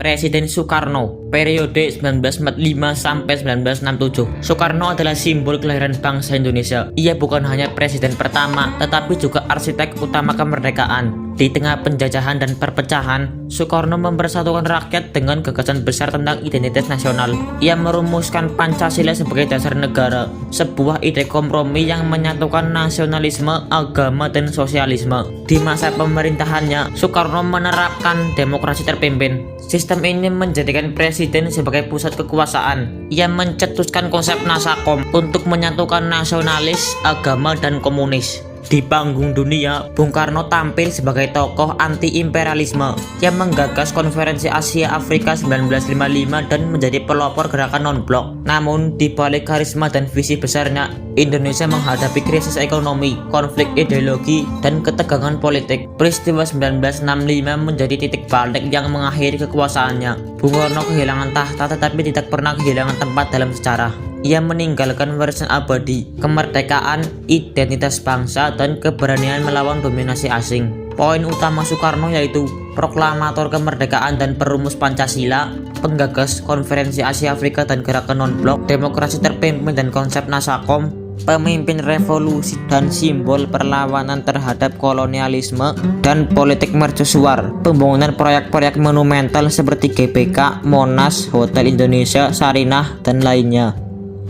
Presiden Soekarno, periode 1945 sampai 1967. Soekarno adalah simbol kelahiran bangsa Indonesia. Ia bukan hanya presiden pertama, tetapi juga arsitek utama kemerdekaan. Di tengah penjajahan dan perpecahan, Soekarno mempersatukan rakyat dengan gagasan besar tentang identitas nasional. Ia merumuskan Pancasila sebagai dasar negara, sebuah ide kompromi yang menyatukan nasionalisme, agama, dan sosialisme. Di masa pemerintahannya, Soekarno menerapkan demokrasi terpimpin. Sistem ini menjadikan presiden sebagai pusat kekuasaan. Ia mencetuskan konsep Nasakom untuk menyatukan nasionalis, agama, dan komunis. Di panggung dunia, Bung Karno tampil sebagai tokoh anti-imperialisme yang menggagas Konferensi Asia Afrika 1955 dan menjadi pelopor gerakan non-blok. Namun, di balik karisma dan visi besarnya, Indonesia menghadapi krisis ekonomi, konflik ideologi, dan ketegangan politik. Peristiwa 1965 menjadi titik balik yang mengakhiri kekuasaannya. Bung Karno kehilangan tahta tetapi tidak pernah kehilangan tempat dalam sejarah. Ia meninggalkan warisan abadi, kemerdekaan, identitas bangsa, dan keberanian melawan dominasi asing. Poin utama Soekarno yaitu proklamator kemerdekaan dan perumus Pancasila, penggagas Konferensi Asia Afrika dan gerakan non-blok, demokrasi terpimpin dan konsep Nasakom, pemimpin revolusi dan simbol perlawanan terhadap kolonialisme dan politik mercusuar, pembangunan proyek-proyek monumental seperti GBK, Monas, Hotel Indonesia, Sarinah, dan lainnya.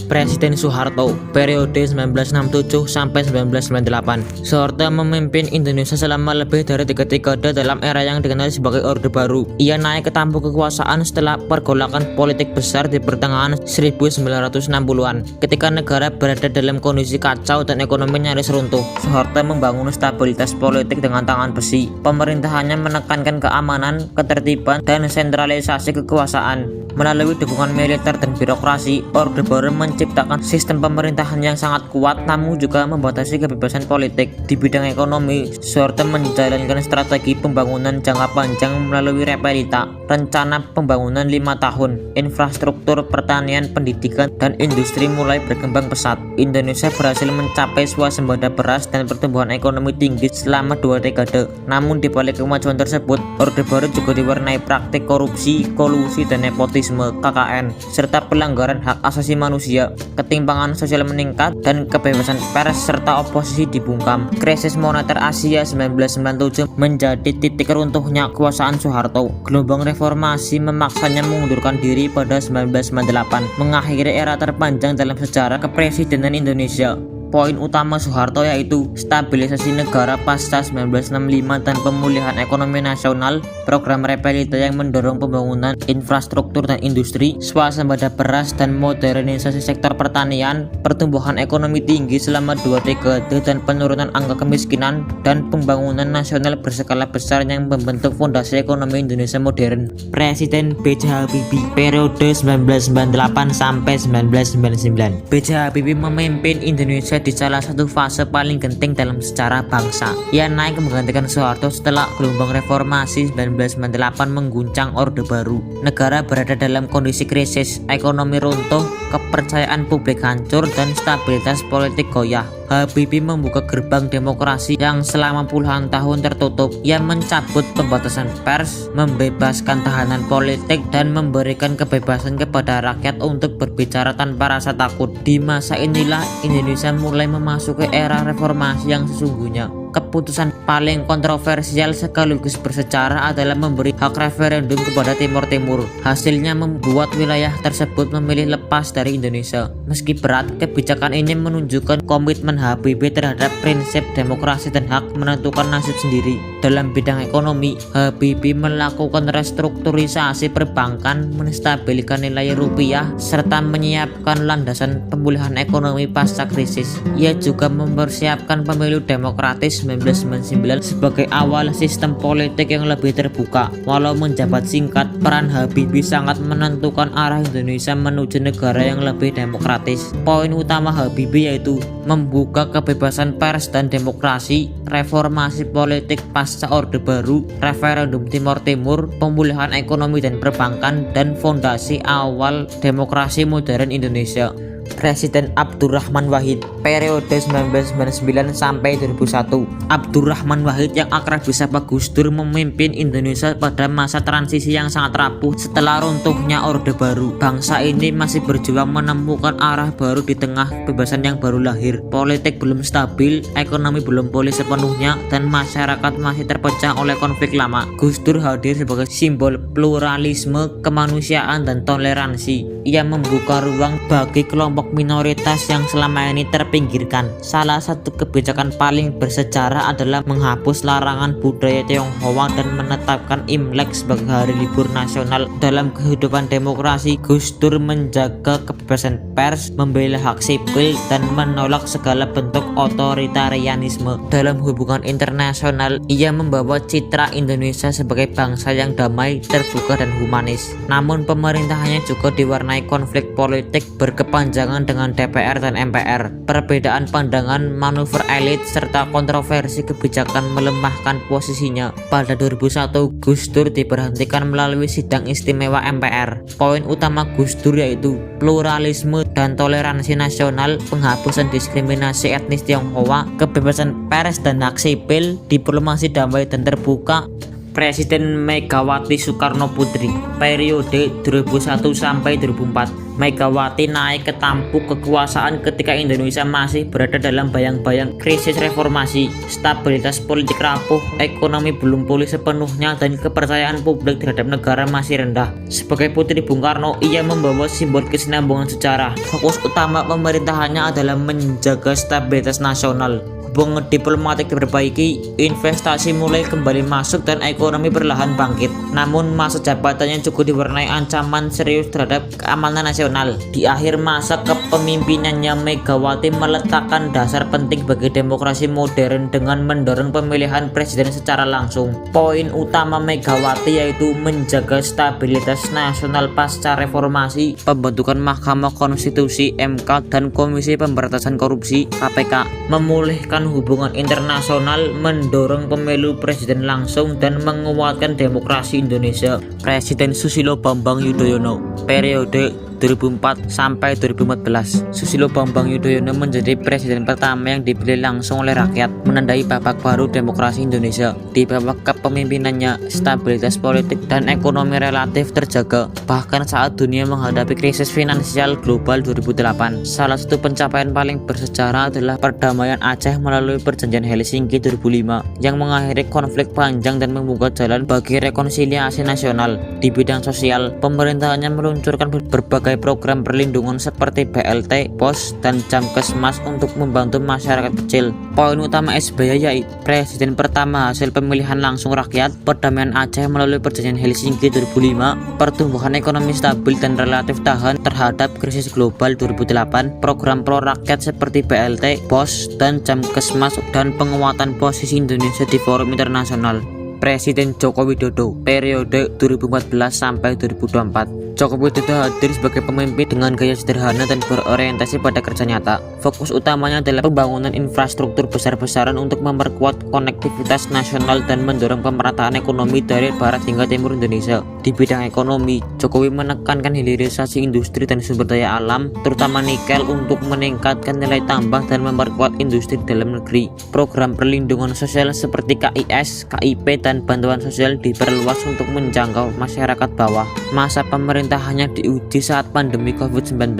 Presiden Soeharto, periode 1967 sampai 1998. Soeharto memimpin Indonesia selama lebih dari 3 dekade dalam era yang dikenal sebagai Orde Baru. Ia naik ke tampuk kekuasaan setelah pergolakan politik besar di pertengahan 1960-an. Ketika negara berada dalam kondisi kacau dan ekonomi nyaris runtuh, Soeharto membangun stabilitas politik dengan tangan besi. Pemerintahannya menekankan keamanan, ketertiban, dan sentralisasi kekuasaan. Melalui dukungan militer dan birokrasi, Orde Baru menciptakan sistem pemerintahan yang sangat kuat, namun juga membatasi kebebasan politik. Di bidang ekonomi, Soeharto menjalankan strategi pembangunan jangka panjang melalui Repelita, rencana pembangunan 5 tahun, infrastruktur pertanian, pendidikan, dan industri mulai berkembang pesat. Indonesia berhasil mencapai swasembada beras dan pertumbuhan ekonomi tinggi selama 2 dekade. Namun di balik kemajuan tersebut, Orde Baru juga diwarnai praktik korupsi, kolusi, dan nepotisme KKN, serta pelanggaran hak asasi manusia. Ketimpangan sosial meningkat dan kebebasan pers serta oposisi dibungkam. Krisis moneter Asia 1997 menjadi titik runtuhnya kekuasaan Soeharto. Gelombang reformasi memaksanya mengundurkan diri pada 1998, mengakhiri era terpanjang dalam sejarah kepresidenan Indonesia. Poin utama Soeharto yaitu stabilisasi negara pasca 1965 dan pemulihan ekonomi nasional, program Repelita yang mendorong pembangunan infrastruktur dan industri, swasembada beras dan modernisasi sektor pertanian, pertumbuhan ekonomi tinggi selama 2 dekade dan penurunan angka kemiskinan, dan pembangunan nasional berskala besar yang membentuk fondasi ekonomi Indonesia modern. Presiden B.J. Habibie, periode 1998 sampai 1999. B.J. Habibie memimpin Indonesia di salah satu fase paling genting dalam sejarah bangsa. Ia naik menggantikan Soeharto setelah gelombang reformasi 1998 mengguncang Orde Baru. Negara berada dalam kondisi krisis, ekonomi runtuh, kepercayaan publik hancur, dan stabilitas politik goyah. Habibie membuka gerbang demokrasi yang selama puluhan tahun tertutup. Ia mencabut pembatasan pers, membebaskan tahanan politik, dan memberikan kebebasan kepada rakyat untuk berbicara tanpa rasa takut. Di masa inilah Indonesia mulai memasuki era reformasi yang sesungguhnya. Keputusan paling kontroversial sekaligus bersejarah adalah memberi hak referendum kepada Timur Timur. Hasilnya membuat wilayah tersebut memilih lepas dari Indonesia. Meski berat, kebijakan ini menunjukkan komitmen Habibie terhadap prinsip demokrasi dan hak menentukan nasib sendiri. Dalam bidang ekonomi, Habibie melakukan restrukturisasi perbankan, menstabilkan nilai rupiah, serta menyiapkan landasan pemulihan ekonomi pasca krisis. Ia juga mempersiapkan pemilu demokratis 1999 sebagai awal sistem politik yang lebih terbuka. Walau menjabat singkat, peran Habibie sangat menentukan arah Indonesia menuju negara yang lebih demokratis. Poin utama Habibie yaitu membuka kebebasan pers dan demokrasi, reformasi politik pasca Orde Baru, referendum Timur Timur, pemulihan ekonomi dan perbankan, dan fondasi awal demokrasi modern Indonesia. Presiden Abdurrahman Wahid, periode 1999 sampai 2001. Abdurrahman Wahid yang akrab disapa Gus Dur memimpin Indonesia pada masa transisi yang sangat rapuh setelah runtuhnya Orde Baru. Bangsa ini masih berjuang menemukan arah baru di tengah kebebasan yang baru lahir. Politik belum stabil, ekonomi belum pulih sepenuhnya, dan masyarakat masih terpecah oleh konflik lama. Gus Dur hadir sebagai simbol pluralisme, kemanusiaan, dan toleransi. Ia membuka ruang bagi kelompok minoritas yang selama ini terpinggirkan. Salah satu kebijakan paling bersejarah adalah menghapus larangan budaya Tionghoa dan menetapkan Imlek sebagai hari libur nasional. Dalam kehidupan demokrasi, Gus Dur menjaga kebebasan pers, membela hak sipil, dan menolak segala bentuk otoritarianisme. Dalam hubungan internasional, ia membawa citra Indonesia sebagai bangsa yang damai, terbuka, dan humanis. Namun pemerintahannya juga diwarnai konflik politik berkepanjangan dengan DPR dan MPR. Perbedaan pandangan, manuver elit, serta kontroversi kebijakan melemahkan posisinya. Pada 2001, Gus Dur diberhentikan melalui sidang istimewa MPR. Poin utama Gus Dur yaitu pluralisme dan toleransi nasional, penghapusan diskriminasi etnis Tionghoa, kebebasan pers dan hak sipil, diplomasi damai dan terbuka. Presiden Megawati Soekarno Putri periode 2001 sampai 2004. Megawati naik ke tampuk kekuasaan ketika Indonesia masih berada dalam bayang-bayang krisis reformasi, stabilitas politik rapuh, ekonomi belum pulih sepenuhnya, dan kepercayaan publik terhadap negara masih rendah. Sebagai putri Bung Karno, ia membawa simbol kesinambungan sejarah. Fokus utama pemerintahannya adalah menjaga stabilitas nasional. Hubungan diplomatik diperbaiki, investasi mulai kembali masuk, dan ekonomi perlahan bangkit. Namun masa jabatannya juga diwarnai ancaman serius terhadap keamanan nasional. Di akhir masa kepemimpinannya, Megawati meletakkan dasar penting bagi demokrasi modern dengan mendorong pemilihan presiden secara langsung. Poin utama Megawati yaitu menjaga stabilitas nasional pasca reformasi, pembentukan Mahkamah Konstitusi (MK) dan Komisi Pemberantasan Korupsi (KPK), memulihkan hubungan internasional, mendorong pemilu presiden langsung, dan menguatkan demokrasi Indonesia. Presiden Susilo Bambang Yudhoyono periode 2004 sampai 2014. Susilo Bambang Yudhoyono menjadi presiden pertama yang dipilih langsung oleh rakyat, menandai babak baru demokrasi Indonesia. Di bawah kepemimpinannya, stabilitas politik dan ekonomi relatif terjaga, bahkan saat dunia menghadapi krisis finansial global 2008. Salah satu pencapaian paling bersejarah adalah perdamaian Aceh melalui perjanjian Helsinki 2005 yang mengakhiri konflik panjang dan membuka jalan bagi rekonsiliasi nasional. Di bidang sosial, pemerintahannya meluncurkan berbagai program perlindungan seperti BLT, POS, dan Jamkesmas untuk membantu masyarakat kecil. Poin utama SBY yaitu presiden pertama hasil pemilihan langsung rakyat, perdamaian Aceh melalui perjanjian Helsinki 2005, pertumbuhan ekonomi stabil dan relatif tahan terhadap krisis global 2008, program pro rakyat seperti BLT, POS, dan Jamkesmas, dan penguatan posisi Indonesia di forum internasional. Presiden Joko Widodo periode 2014 sampai 2024. Joko Widodo hadir sebagai pemimpin dengan gaya sederhana dan berorientasi pada kerja nyata. Fokus utamanya adalah pembangunan infrastruktur besar-besaran untuk memperkuat konektivitas nasional dan mendorong pemerataan ekonomi dari barat hingga timur Indonesia. Di bidang ekonomi, Jokowi menekankan hilirisasi industri dan sumber daya alam, terutama nikel, untuk meningkatkan nilai tambah dan memperkuat industri dalam negeri. Program perlindungan sosial seperti KIS, KIP, dan bantuan sosial diperluas untuk menjangkau masyarakat bawah. Masa pemerintahannya diuji saat pandemi COVID-19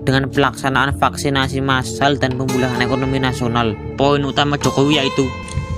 dengan pelaksanaan vaksinasi massal dan pemulihan ekonomi nasional. Poin utama Jokowi yaitu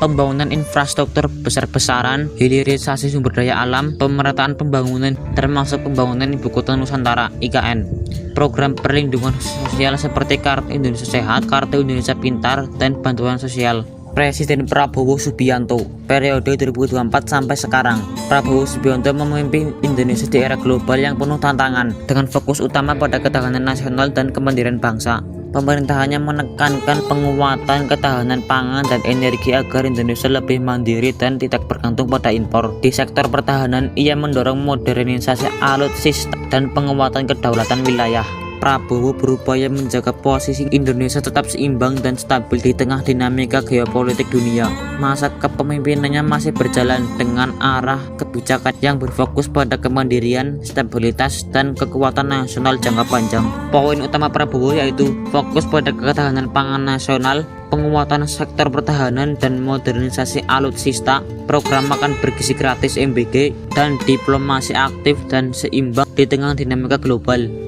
pembangunan infrastruktur besar-besaran, hilirisasi sumber daya alam, pemerataan pembangunan termasuk pembangunan Ibu Kota Nusantara (IKN), program perlindungan sosial seperti Kartu Indonesia Sehat, Kartu Indonesia Pintar, dan bantuan sosial. Presiden Prabowo Subianto periode 2024 sampai sekarang. Prabowo Subianto memimpin Indonesia di era global yang penuh tantangan dengan fokus utama pada ketahanan nasional dan kemandirian bangsa. Pemerintahannya menekankan penguatan ketahanan pangan dan energi agar Indonesia lebih mandiri dan tidak bergantung pada impor. Di sektor pertahanan, ia mendorong modernisasi alutsista dan penguatan kedaulatan wilayah. Prabowo berupaya menjaga posisi Indonesia tetap seimbang dan stabil di tengah dinamika geopolitik dunia. Masa kepemimpinannya masih berjalan dengan arah kebijakan yang berfokus pada kemandirian, stabilitas, dan kekuatan nasional jangka panjang. Poin utama Prabowo yaitu fokus pada ketahanan pangan nasional, penguatan sektor pertahanan dan modernisasi alutsista, program makan bergizi gratis MBG, dan diplomasi aktif dan seimbang di tengah dinamika global.